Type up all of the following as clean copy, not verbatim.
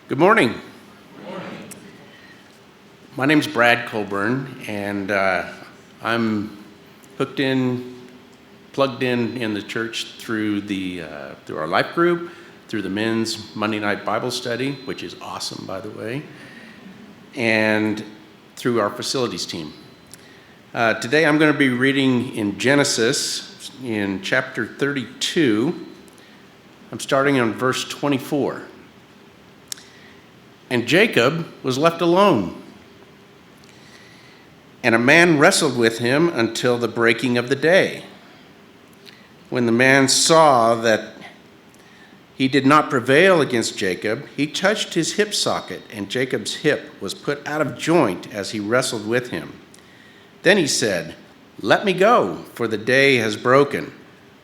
Good morning. My name's Brad Colburn, and I'm plugged in the church through our life group, through the men's Monday night Bible study, which is awesome, by the way, and through our facilities team. Today I'm going to be reading in Genesis in chapter 32. I'm starting on verse 24. And Jacob was left alone, and a man wrestled with him until the breaking of the day. When the man saw that he did not prevail against Jacob, he touched his hip socket, and Jacob's hip was put out of joint as he wrestled with him. Then he said, "Let me go, for the day has broken."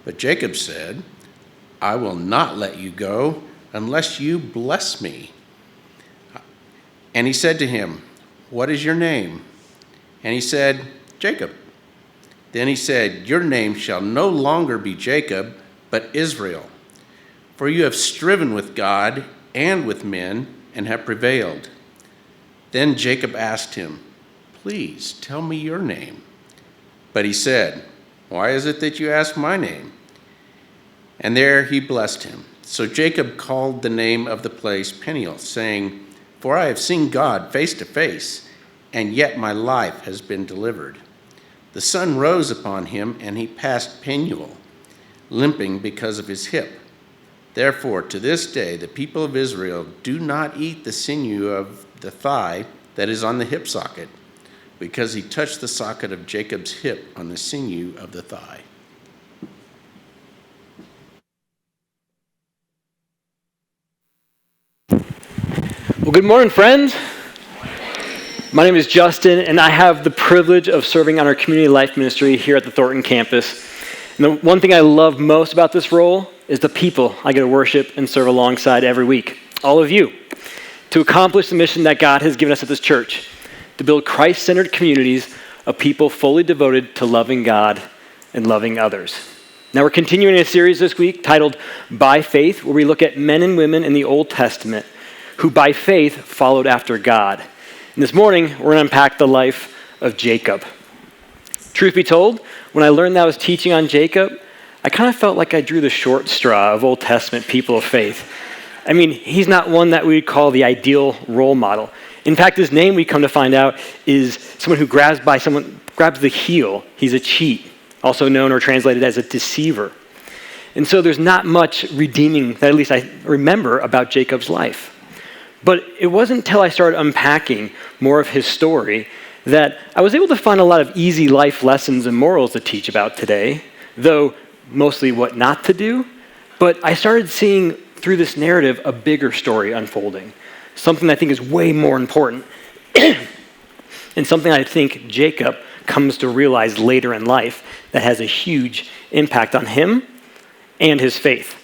But Jacob said, "I will not let you go unless you bless me." And he said to him, "What is your name?" And he said, "Jacob." Then he said, "Your name shall no longer be Jacob, but Israel. For you have striven with God and with men and have prevailed." Then Jacob asked him, "Please tell me your name." But he said, "Why is it that you ask my name?" And there he blessed him. So Jacob called the name of the place Peniel, saying, "For I have seen God face to face, and yet my life has been delivered." The sun rose upon him, and he passed Peniel, limping because of his hip. Therefore, to this day, the people of Israel do not eat the sinew of the thigh that is on the hip socket, because he touched the socket of Jacob's hip on the sinew of the thigh. Well, good morning, friends. My name is Justin, and I have the privilege of serving on our community life ministry here at the Thornton campus. And the one thing I love most about this role is the people I get to worship and serve alongside every week, all of you, to accomplish the mission that God has given us at this church, to build Christ-centered communities of people fully devoted to loving God and loving others. Now, we're continuing a series this week titled By Faith, where we look at men and women in the Old Testament who by faith followed after God. And this morning, we're going to unpack the life of Jacob. Truth be told, when I learned that I was teaching on Jacob, I kind of felt like I drew the short straw of Old Testament people of faith. I mean, he's not one that we would call the ideal role model. In fact, his name, we come to find out, is someone who grabs the heel. He's a cheat, also known or translated as a deceiver. And so there's not much redeeming that at least I remember about Jacob's life. But it wasn't until I started unpacking more of his story that I was able to find a lot of easy life lessons and morals to teach about today, though mostly what not to do. But I started seeing through this narrative a bigger story unfolding, something I think is way more important, and something I think Jacob comes to realize later in life that has a huge impact on him and his faith.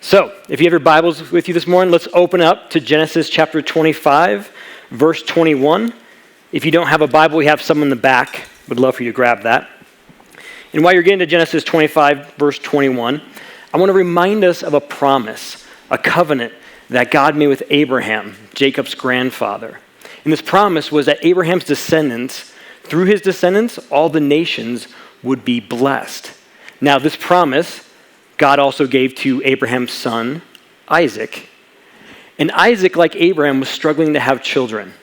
So, if you have your Bibles with you this morning, let's open up to Genesis chapter 25, verse 21. If you don't have a Bible, we have some in the back. Would love for you to grab that. And while you're getting to Genesis 25, verse 21, I want to remind us of a promise, a covenant that God made with Abraham, Jacob's grandfather. And this promise was that Abraham's descendants, through his descendants, all the nations would be blessed. Now, this promise God also gave to Abraham's son, Isaac. And Isaac, like Abraham, was struggling to have children.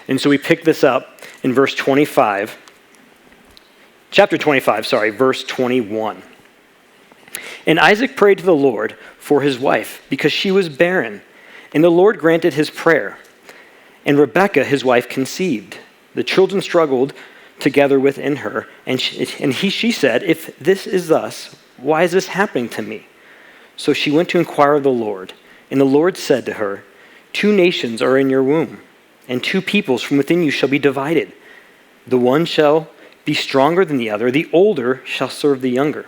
And so we pick this up in verse 25. Chapter 25, verse 21. And Isaac prayed to the Lord for his wife because she was barren. And the Lord granted his prayer. And Rebekah, his wife, conceived. The children struggled together within her. And she said, "If this is thus, why is this happening to me?" So she went to inquire of the Lord. And the Lord said to her, "Two nations are in your womb, and two peoples from within you shall be divided. The one shall be stronger than the other. The older shall serve the younger."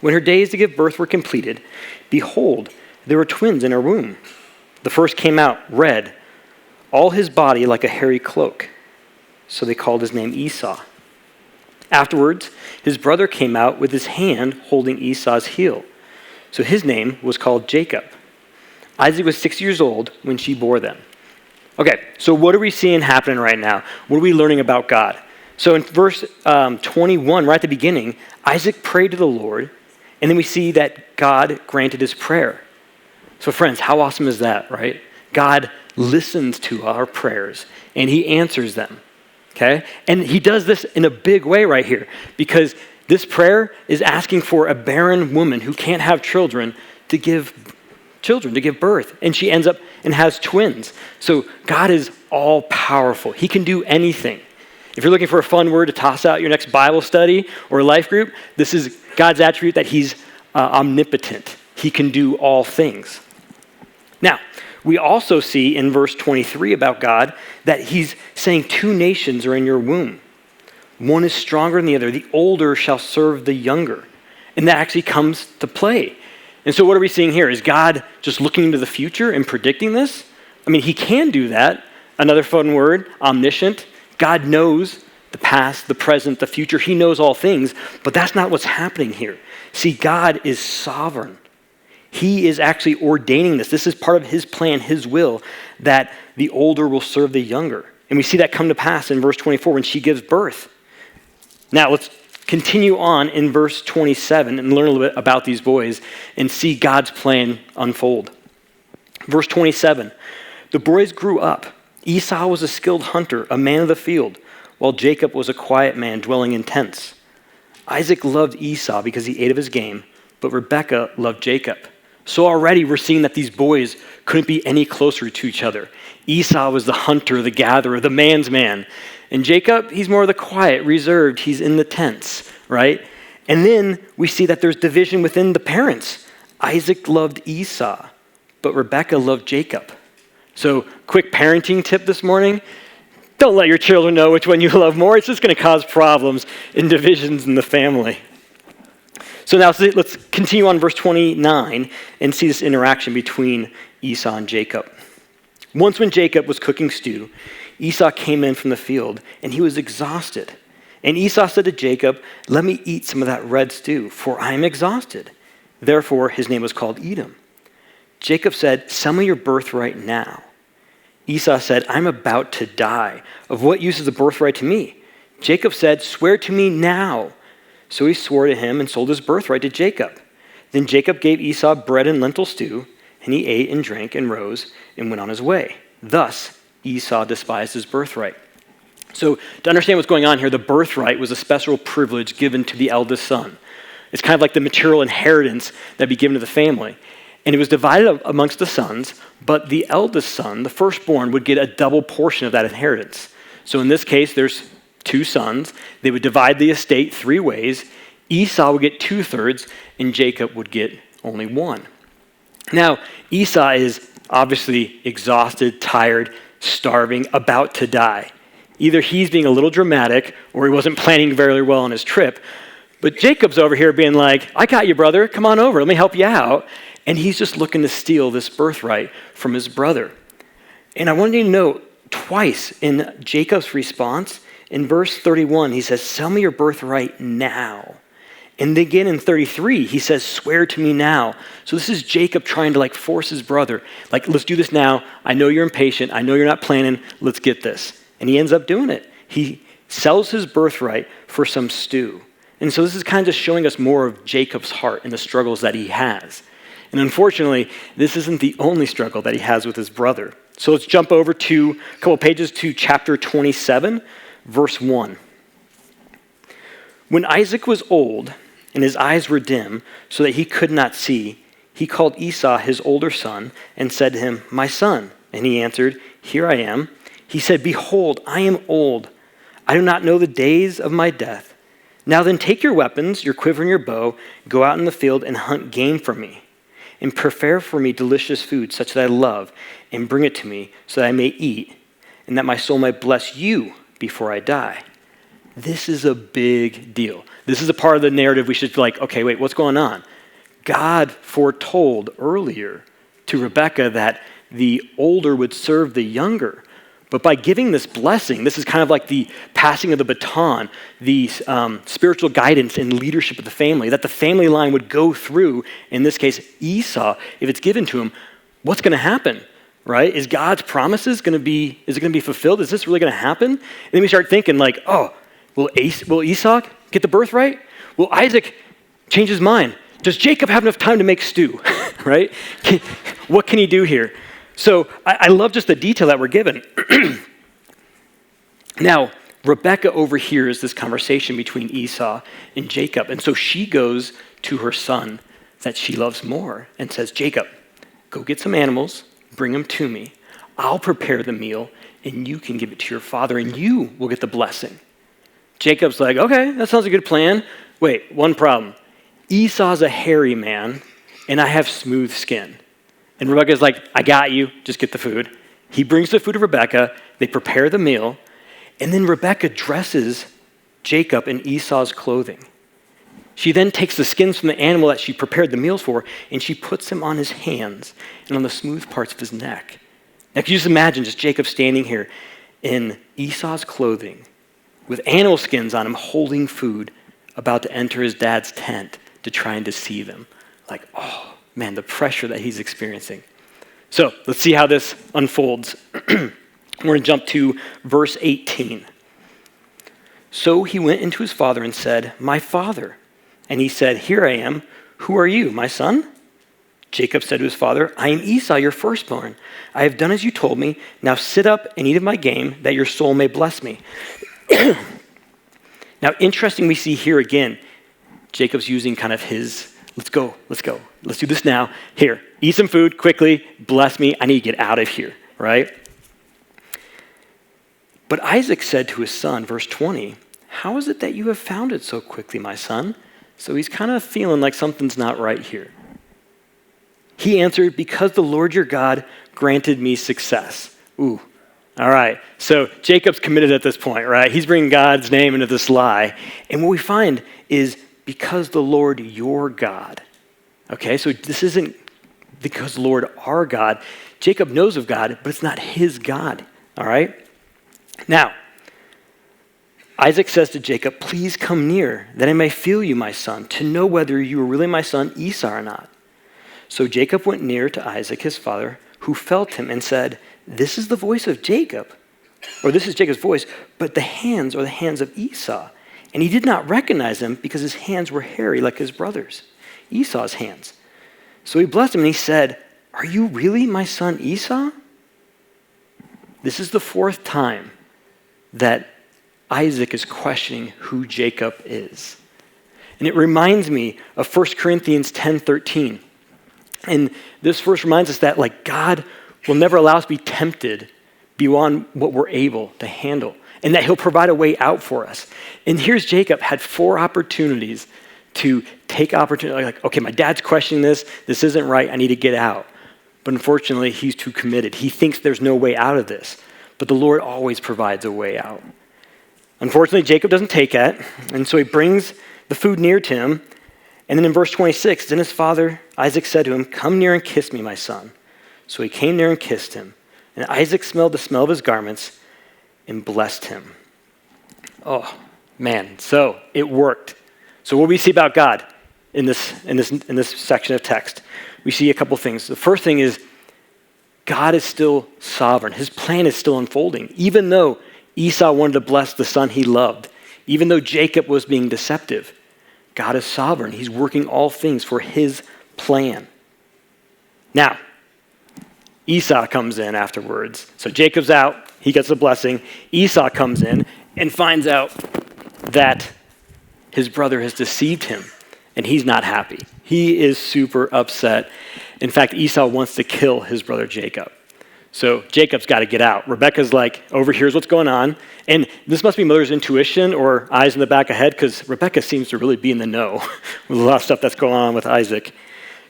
When her days to give birth were completed, behold, there were twins in her womb. The first came out red, all his body like a hairy cloak. So they called his name Esau. Afterwards, his brother came out with his hand holding Esau's heel. So his name was called Jacob. Isaac was 6 years old when she bore them. Okay, so what are we seeing happening right now? What are we learning about God? So in verse 21, right at the beginning, Isaac prayed to the Lord, and then we see that God granted his prayer. So friends, how awesome is that, right? God listens to our prayers, and he answers them, okay? And he does this in a big way right here, because this prayer is asking for a barren woman who can't have children to give birth. And she ends up and has twins. So God is all powerful. He can do anything. If you're looking for a fun word to toss out your next Bible study or life group, this is God's attribute that he's omnipotent. He can do all things. Now, we also see in verse 23 about God that he's saying 2 nations are in your womb. One is stronger than the other. The older shall serve the younger. And that actually comes to play. And so what are we seeing here? Is God just looking into the future and predicting this? I mean, he can do that. Another fun word, omniscient. God knows the past, the present, the future. He knows all things, but that's not what's happening here. See, God is sovereign. He is actually ordaining this. This is part of his plan, his will, that the older will serve the younger. And we see that come to pass in verse 24 when she gives birth. Now, let's continue on in verse 27 and learn a little bit about these boys and see God's plan unfold. Verse 27, the boys grew up. Esau was a skilled hunter, a man of the field, while Jacob was a quiet man dwelling in tents. Isaac loved Esau because he ate of his game, but Rebekah loved Jacob. So already we're seeing that these boys couldn't be any closer to each other. Esau was the hunter, the gatherer, the man's man. And Jacob, he's more of the quiet, reserved. He's in the tents, right? And then we see that there's division within the parents. Isaac loved Esau, but Rebekah loved Jacob. So quick parenting tip this morning. Don't let your children know which one you love more. It's just going to cause problems and divisions in the family. So now let's continue on verse 29 and see this interaction between Esau and Jacob. Once when Jacob was cooking stew, Esau came in from the field, and he was exhausted. And Esau said to Jacob, "Let me eat some of that red stew, for I am exhausted." Therefore, his name was called Edom. Jacob said, "Sell me your birthright now." Esau said, "I'm about to die. Of what use is the birthright to me?" Jacob said, "Swear to me now." So he swore to him and sold his birthright to Jacob. Then Jacob gave Esau bread and lentil stew, and he ate and drank and rose and went on his way. Thus, Esau despised his birthright. So to understand what's going on here, the birthright was a special privilege given to the eldest son. It's kind of like the material inheritance that'd be given to the family. And it was divided amongst the sons, but the eldest son, the firstborn, would get a double portion of that inheritance. So in this case, there's 2 sons. They would divide the estate 3 ways. Esau would get 2/3, and Jacob would get only 1. Now, Esau is obviously exhausted, tired, starving, about to die. Either he's being a little dramatic, or he wasn't planning very well on his trip. But Jacob's over here being like, "I got you, brother. Come on over. Let me help you out." And he's just looking to steal this birthright from his brother. And I wanted you to note twice in Jacob's response, in verse 31, he says, "Sell me your birthright now." And again in 33, he says, "Swear to me now." So this is Jacob trying to force his brother. Let's do this now. I know you're impatient. I know you're not planning. Let's get this. And he ends up doing it. He sells his birthright for some stew. And so this is kind of just showing us more of Jacob's heart and the struggles that he has. And unfortunately, this isn't the only struggle that he has with his brother. So let's jump over to a couple pages to chapter 27, verse 1. When Isaac was old and his eyes were dim so that he could not see, he called Esau his older son and said to him, "My son." And he answered, "Here I am." He said, "Behold, I am old. I do not know the days of my death. Now then take your weapons, your quiver and your bow, go out in the field and hunt game for me, and prepare for me delicious food such that I love, and bring it to me so that I may eat, and that my soul might bless you before I die." This is a big deal. This is a part of the narrative we should be like, okay, wait, what's going on? God foretold earlier to Rebekah that the older would serve the younger. But by giving this blessing, this is kind of like the passing of the baton, the spiritual guidance and leadership of the family, that the family line would go through, in this case, Esau, if it's given to him, what's going to happen, right? Is God's promises going to be, is it going to be fulfilled? Is this really going to happen? And then we start thinking like, oh, will Esau get the birthright? Will Isaac change his mind? Does Jacob have enough time to make stew, right? What can he do here? So I love just the detail that we're given. Now, Rebekah overhears this conversation between Esau and Jacob. And so she goes to her son that she loves more and says, Jacob, go get some animals, bring them to me. I'll prepare the meal and you can give it to your father and you will get the blessing. Jacob's like, okay, that sounds a good plan. Wait, one problem. Esau's a hairy man and I have smooth skin. And Rebekah's like, I got you, just get the food. He brings the food to Rebekah, they prepare the meal, and then Rebekah dresses Jacob in Esau's clothing. She then takes the skins from the animal that she prepared the meals for, and she puts them on his hands and on the smooth parts of his neck. Now, can you just imagine just Jacob standing here in Esau's clothing with animal skins on him, holding food, about to enter his dad's tent to try and deceive him. Like, oh, man, the pressure that he's experiencing. So let's see how this unfolds. We're going to jump to verse 18. So he went into his father and said, my father. And he said, here I am. Who are you, my son? Jacob said to his father, I am Esau, your firstborn. I have done as you told me. Now sit up and eat of my game, that your soul may bless me. Now, interesting, we see here again, Jacob's using kind of his, let's go, let's do this now. Here, eat some food quickly, bless me, I need to get out of here, right? But Isaac said to his son, verse 20, how is it that you have found it so quickly, my son? So he's kind of feeling like something's not right here. He answered, because the Lord your God granted me success. Ooh, all right. So Jacob's committed at this point, right? He's bringing God's name into this lie. And what we find is because the Lord your God. Okay, so this isn't because Lord our God. Jacob knows of God, but it's not his God, all right? Now, Isaac says to Jacob, please come near, that I may feel you, my son, to know whether you are really my son Esau or not. So Jacob went near to Isaac, his father, who felt him and said, this is the voice of Jacob, or this is Jacob's voice, but the hands are the hands of Esau. And he did not recognize him because his hands were hairy like his brother's, Esau's hands. So he blessed him and he said, are you really my son Esau? This is the fourth time that Isaac is questioning who Jacob is. And it reminds me of 1 Corinthians 10:13. And this verse reminds us that like God will never allow us to be tempted beyond what we're able to handle, and that he'll provide a way out for us. And here's Jacob had 4 opportunities to take opportunity, like, okay, my dad's questioning this isn't right, I need to get out. But unfortunately, he's too committed. He thinks there's no way out of this, but the Lord always provides a way out. Unfortunately, Jacob doesn't take it, and so he brings the food near to him. And then in verse 26, then his father Isaac said to him, come near and kiss me, my son. So he came near and kissed him. And Isaac smelled the smell of his garments and blessed him. Oh, man, so it worked. So what do we see about God in this section of text? We see a couple things. The first thing is God is still sovereign. His plan is still unfolding. Even though Esau wanted to bless the son he loved, even though Jacob was being deceptive, God is sovereign. He's working all things for his plan. Now, Esau comes in afterwards. So Jacob's out. He gets the blessing. Esau comes in and finds out that his brother has deceived him, and he's not happy. He is super upset. In fact, Esau wants to kill his brother Jacob. So Jacob's got to get out. Rebekah's like, overhears what's going on. And this must be mother's intuition or eyes in the back of head, because Rebekah seems to really be in the know with a lot of stuff that's going on with Isaac.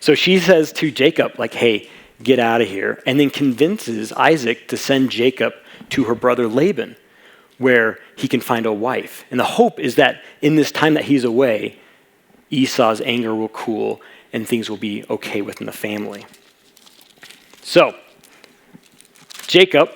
So she says to Jacob, like, hey, get out of here. And then convinces Isaac to send Jacob to her brother Laban, where he can find a wife. And the hope is that in this time that he's away, Esau's anger will cool and things will be okay within the family. So, Jacob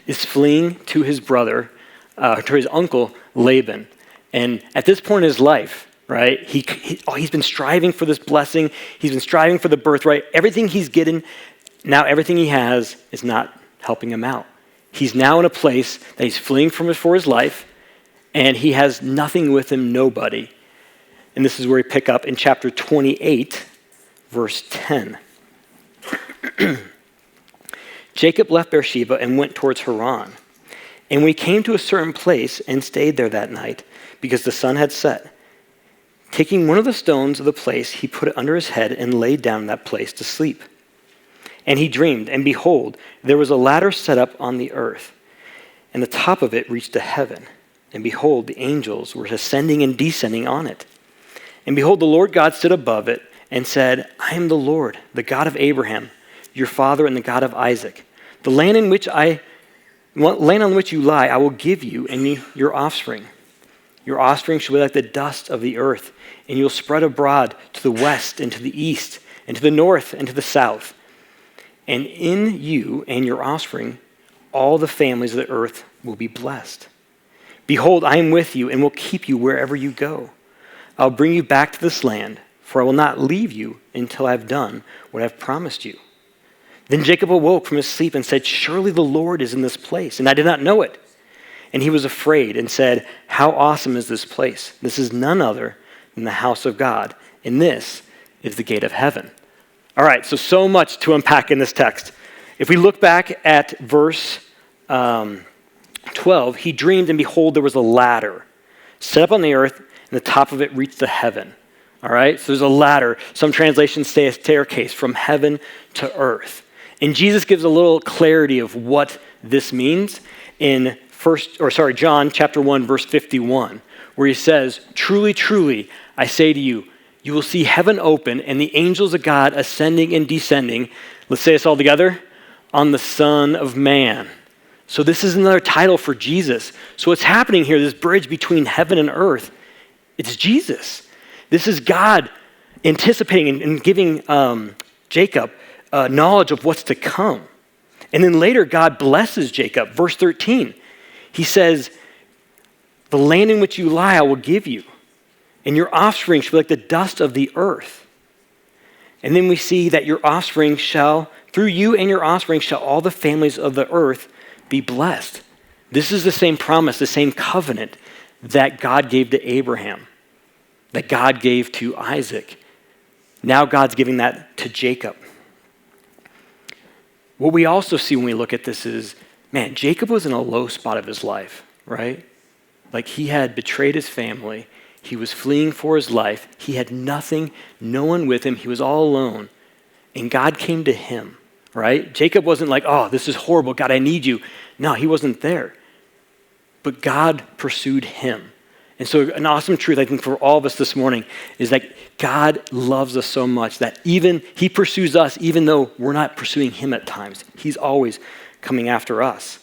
is fleeing to his brother, to his uncle Laban. And at this point in his life, right, he's been striving for this blessing. He's been striving for the birthright. Everything he's getting now everything he has is not helping him out. He's now in a place that he's fleeing from for his life, and he has nothing with him, nobody. And this is where we pick up in chapter 28, verse 10. Jacob left Beersheba and went towards Haran. And we came to a certain place and stayed there that night because the sun had set. Taking one of the stones of the place, he put it under his head and laid down in that place to sleep. And he dreamed, and behold, there was a ladder set up on the earth, and the top of it reached to heaven. And behold, the angels were ascending and descending on it. And behold, the Lord God stood above it and said, I am the Lord, the God of Abraham, your father, and the God of Isaac. The land on which you lie, I will give you and your offspring. Your offspring shall be like the dust of the earth, and you'll spread abroad to the west and to the east and to the north and to the south. And in you and your offspring, all the families of the earth will be blessed. Behold, I am with you and will keep you wherever you go. I'll bring you back to this land, for I will not leave you until I've done what I've promised you. Then Jacob awoke from his sleep and said, surely the Lord is in this place, and I did not know it. And he was afraid and said, how awesome is this place? This is none other than the house of God, and this is the gate of heaven. All right, so much to unpack in this text. If we look back at verse 12, he dreamed, and behold, there was a ladder set up on the earth, and the top of it reached to heaven. All right, so there's a ladder. Some translations say a staircase from heaven to earth. And Jesus gives a little clarity of what this means in John chapter 1, verse 51, where he says, truly, truly, I say to you, you will see heaven open and the angels of God ascending and descending. Let's say this all together, on the Son of Man. So this is another title for Jesus. So what's happening here, this bridge between heaven and earth, it's Jesus. This is God anticipating and giving Jacob knowledge of what's to come. And then later, God blesses Jacob. Verse 13, he says, the land in which you lie, I will give you, and your offspring shall be like the dust of the earth. And then we see that your offspring through you and your offspring shall all the families of the earth be blessed. This is the same promise, the same covenant that God gave to Abraham, that God gave to Isaac. Now God's giving that to Jacob. What we also see when we look at this is, man, Jacob was in a low spot of his life, right? Like he had betrayed his family. He was fleeing for his life. He had nothing, no one with him. He was all alone. And God came to him, right? Jacob wasn't like, oh, this is horrible. God, I need you. No, he wasn't there. But God pursued him. And so an awesome truth, I think, for all of us this morning is that God loves us so much that even he pursues us even though we're not pursuing him at times. He's always coming after us.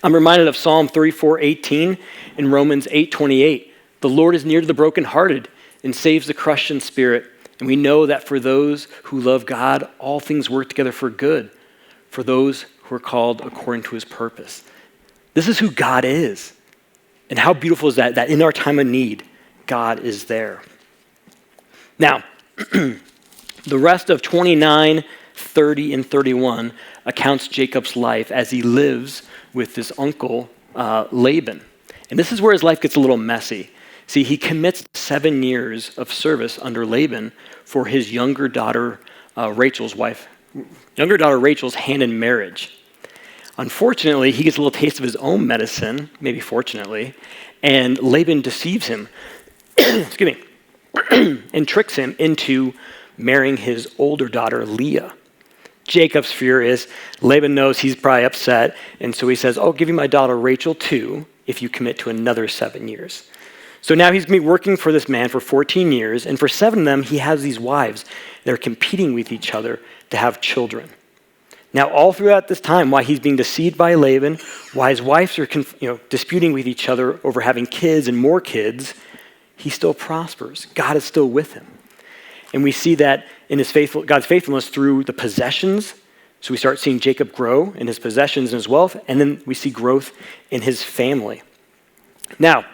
I'm reminded of Psalm 34:18 and Romans 8:28. The Lord is near to the brokenhearted and saves the crushed in spirit. And we know that for those who love God, all things work together for good, for those who are called according to his purpose. This is who God is. And how beautiful is that in our time of need, God is there. Now, the rest of 29, 30, and 31 accounts Jacob's life as he lives with his uncle, Laban. And this is where his life gets a little messy. See, he commits 7 years of service under Laban for his younger daughter Rachel's hand in marriage. Unfortunately, he gets a little taste of his own medicine, maybe fortunately, and Laban deceives him, excuse me, and tricks him into marrying his older daughter, Leah. Jacob's fear is Laban knows he's probably upset, and so he says, I'll give you my daughter Rachel too if you commit to another 7 years. So now he's going to be working for this man for 14 years, and for 7 of them, he has these wives. They're competing with each other to have children. Now, all throughout this time, while he's being deceived by Laban, while his wives are disputing with each other over having kids and more kids, he still prospers. God is still with him. And we see that in God's faithfulness through the possessions. So we start seeing Jacob grow in his possessions and his wealth, and then we see growth in his family. Now,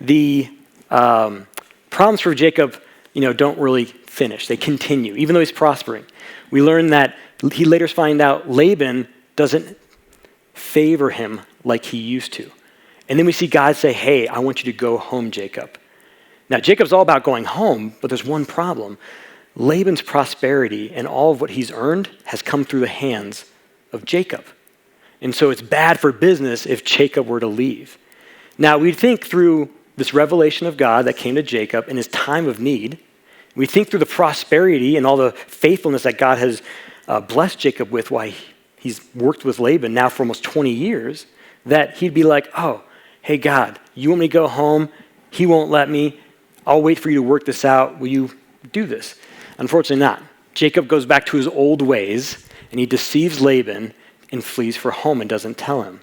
the problems for Jacob, don't really finish. They continue, even though he's prospering. We learn that he later finds out Laban doesn't favor him like he used to. And then we see God say, hey, I want you to go home, Jacob. Now, Jacob's all about going home, but there's one problem. Laban's prosperity and all of what he's earned has come through the hands of Jacob. And so it's bad for business if Jacob were to leave. Now, we think through this revelation of God that came to Jacob in his time of need. We think through the prosperity and all the faithfulness that God has blessed Jacob with while he's worked with Laban now for almost 20 years, that he'd be like, oh, hey, God, you want me to go home? He won't let me. I'll wait for you to work this out. Will you do this? Unfortunately not. Jacob goes back to his old ways, and he deceives Laban and flees for home and doesn't tell him.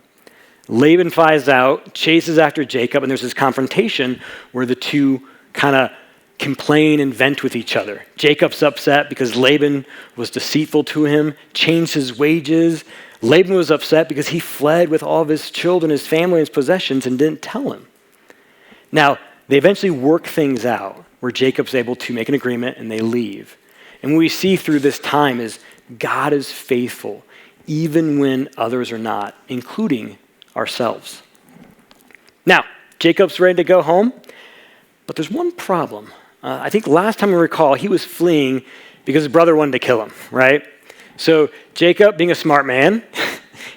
Laban finds out, chases after Jacob, and there's this confrontation where the two kind of complain and vent with each other. Jacob's upset because Laban was deceitful to him, changed his wages. Laban was upset because he fled with all of his children, his family, his possessions, and didn't tell him. Now, they eventually work things out where Jacob's able to make an agreement and they leave. And what we see through this time is God is faithful, even when others are not, including ourselves. Now, Jacob's ready to go home, but there's one problem. I think last time we recall, he was fleeing because his brother wanted to kill him, right? So Jacob, being a smart man,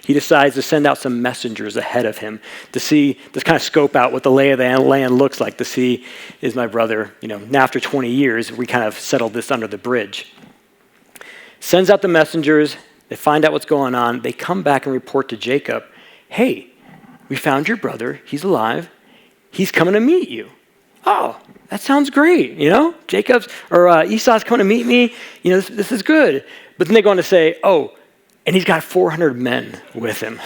he decides to send out some messengers ahead of him to kind of scope out what the lay of the land looks like, to see, is my brother, now after 20 years, we kind of settled this under the bridge. Sends out the messengers, they find out what's going on, they come back and report to Jacob, hey, we found your brother, he's alive, he's coming to meet you. Oh, that sounds great, Esau's coming to meet me, this is good. But then they go on to say, oh, and he's got 400 men with him.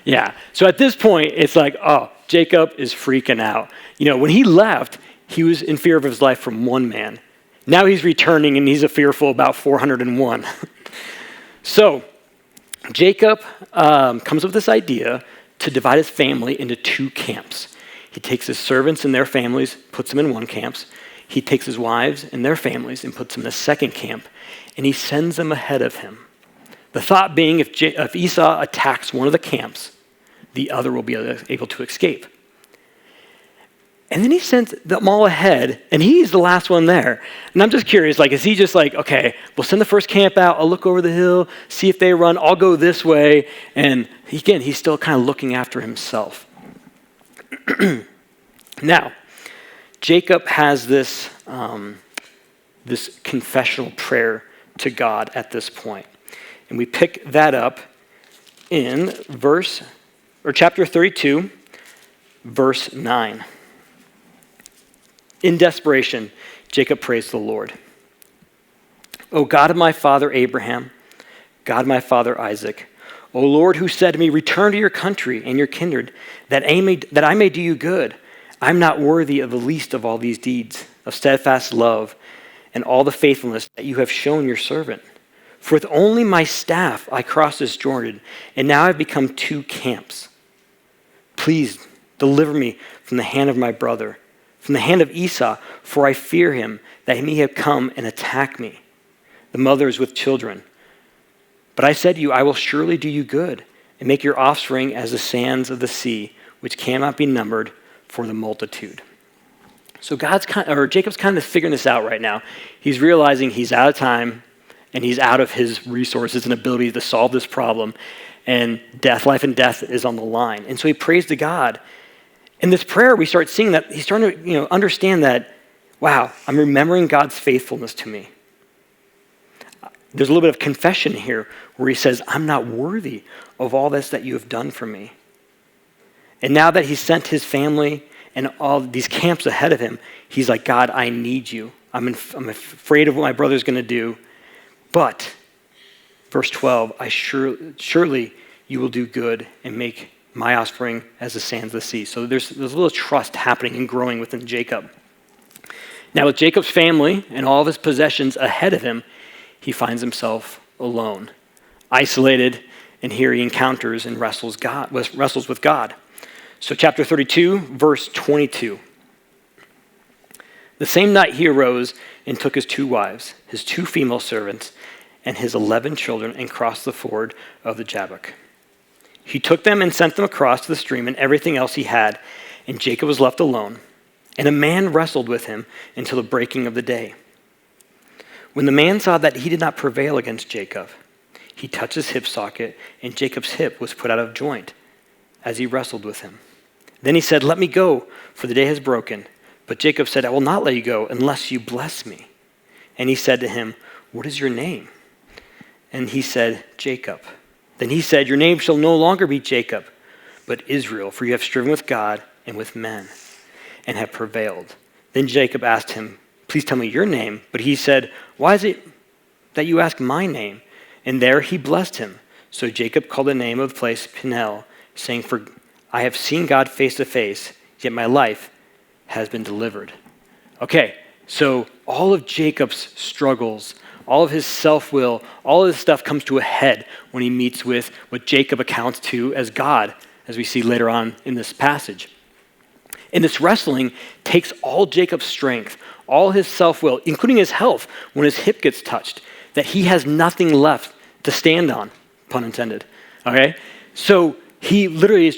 Yeah, so at this point, it's like, oh, Jacob is freaking out. When he left, he was in fear of his life from one man. Now he's returning and he's fearful about 401. So Jacob comes up with this idea to divide his family into two camps. He takes his servants and their families, puts them in one camp. He takes his wives and their families and puts them in a second camp, and he sends them ahead of him. The thought being, if Esau attacks one of the camps, the other will be able to escape. And then he sends them all ahead, and he's the last one there. And I'm just curious, is he just like, okay, we'll send the first camp out, I'll look over the hill, see if they run, I'll go this way. And again, he's still kind of looking after himself. Now, Jacob has this confessional prayer to God at this point. And we pick that up in chapter 32, verse 9. In desperation, Jacob prays the Lord. O God of my father Abraham, God of my father Isaac, O Lord, who said to me, return to your country and your kindred, that I may do you good. I'm not worthy of the least of all these deeds of steadfast love and all the faithfulness that you have shown your servant. For with only my staff I crossed this Jordan, and now I've become two camps. Please deliver me from the hand of my brother, from the hand of Esau, for I fear him, that he may have come and attack me, the mothers with children. But I said to you, I will surely do you good, and make your offspring as the sands of the sea, which cannot be numbered for the multitude. So Jacob's kind of figuring this out right now. He's realizing he's out of time, and he's out of his resources and ability to solve this problem, and life and death is on the line. And so he prays to God. In this prayer, we start seeing that he's starting to understand that, wow, I'm remembering God's faithfulness to me. There's a little bit of confession here where he says, I'm not worthy of all this that you have done for me. And now that he's sent his family and all these camps ahead of him, he's like, God, I need you. I'm afraid of what my brother's going to do. But, verse 12, surely you will do good and make my offspring as the sands of the sea. So there's a little trust happening and growing within Jacob. Now with Jacob's family and all of his possessions ahead of him, he finds himself alone, isolated, and here he encounters and wrestles with God. So chapter 32, verse 22. The same night he arose and took his two wives, his two female servants, and his 11 children and crossed the ford of the Jabbok. He took them and sent them across to the stream and everything else he had, and Jacob was left alone. And a man wrestled with him until the breaking of the day. When the man saw that he did not prevail against Jacob, he touched his hip socket, and Jacob's hip was put out of joint as he wrestled with him. Then he said, "Let me go, for the day has broken." But Jacob said, "I will not let you go unless you bless me." And he said to him, "What is your name?" And he said, "Jacob." Then he said, "Your name shall no longer be Jacob, but Israel, for you have striven with God and with men, and have prevailed." Then Jacob asked him, "Please tell me your name." But he said, "Why is it that you ask my name?" And there he blessed him. So Jacob called the name of the place Peniel, saying, "For I have seen God face to face, yet my life has been delivered." Okay, so all of Jacob's struggles, all of his self-will, all of this stuff comes to a head when he meets with what Jacob accounts to as God, as we see later on in this passage. And this wrestling takes all Jacob's strength, all his self-will, including his health when his hip gets touched, that he has nothing left to stand on, pun intended, okay? So he literally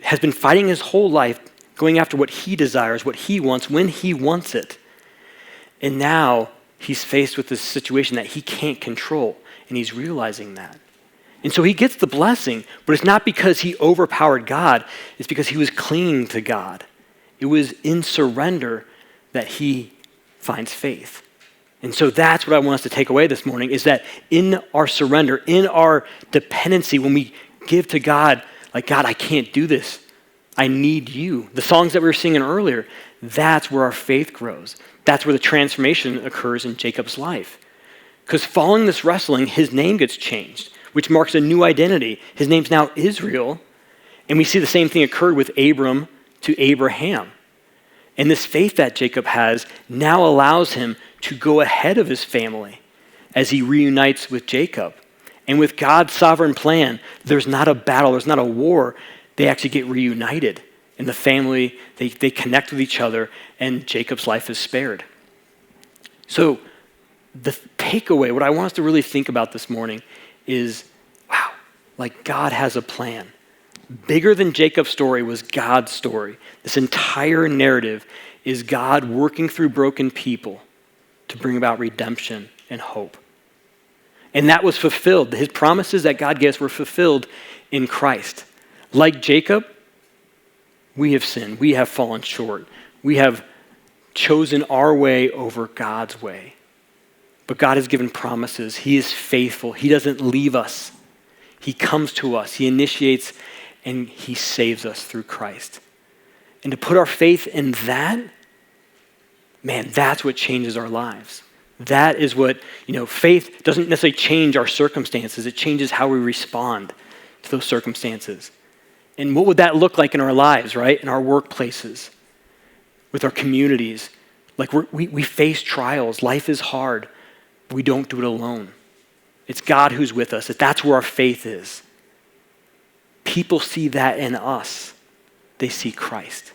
has been fighting his whole life, going after what he desires, what he wants, when he wants it. And now he's faced with this situation that he can't control, and he's realizing that. And so he gets the blessing, but it's not because he overpowered God, it's because he was clinging to God. It was in surrender that he finds faith. And so that's what I want us to take away this morning, is that in our surrender, in our dependency, when we give to God, like, "God, I can't do this. I need you." The songs that we were singing earlier, that's where our faith grows. That's where the transformation occurs in Jacob's life. Because following this wrestling, his name gets changed, which marks a new identity. His name's now Israel. And we see the same thing occurred with Abram to Abraham. And this faith that Jacob has now allows him to go ahead of his family as he reunites with Jacob. And with God's sovereign plan, there's not a battle, there's not a war. They actually get reunited. And the family, they connect with each other, and Jacob's life is spared. So the takeaway, what I want us to really think about this morning is, wow, like God has a plan. Bigger than Jacob's story was God's story. This entire narrative is God working through broken people to bring about redemption and hope. And that was fulfilled. His promises that God gave us were fulfilled in Christ. Like Jacob, we have sinned. We have fallen short. We have chosen our way over God's way. But God has given promises. He is faithful. He doesn't leave us. He comes to us. He initiates and he saves us through Christ. And to put our faith in that, man, that's what changes our lives. That is what, faith doesn't necessarily change our circumstances. It changes how we respond to those circumstances. And what would that look like in our lives, right? In our workplaces, with our communities. Like we face trials. Life is hard. We don't do it alone. It's God who's with us. That's where our faith is. People see that in us. They see Christ.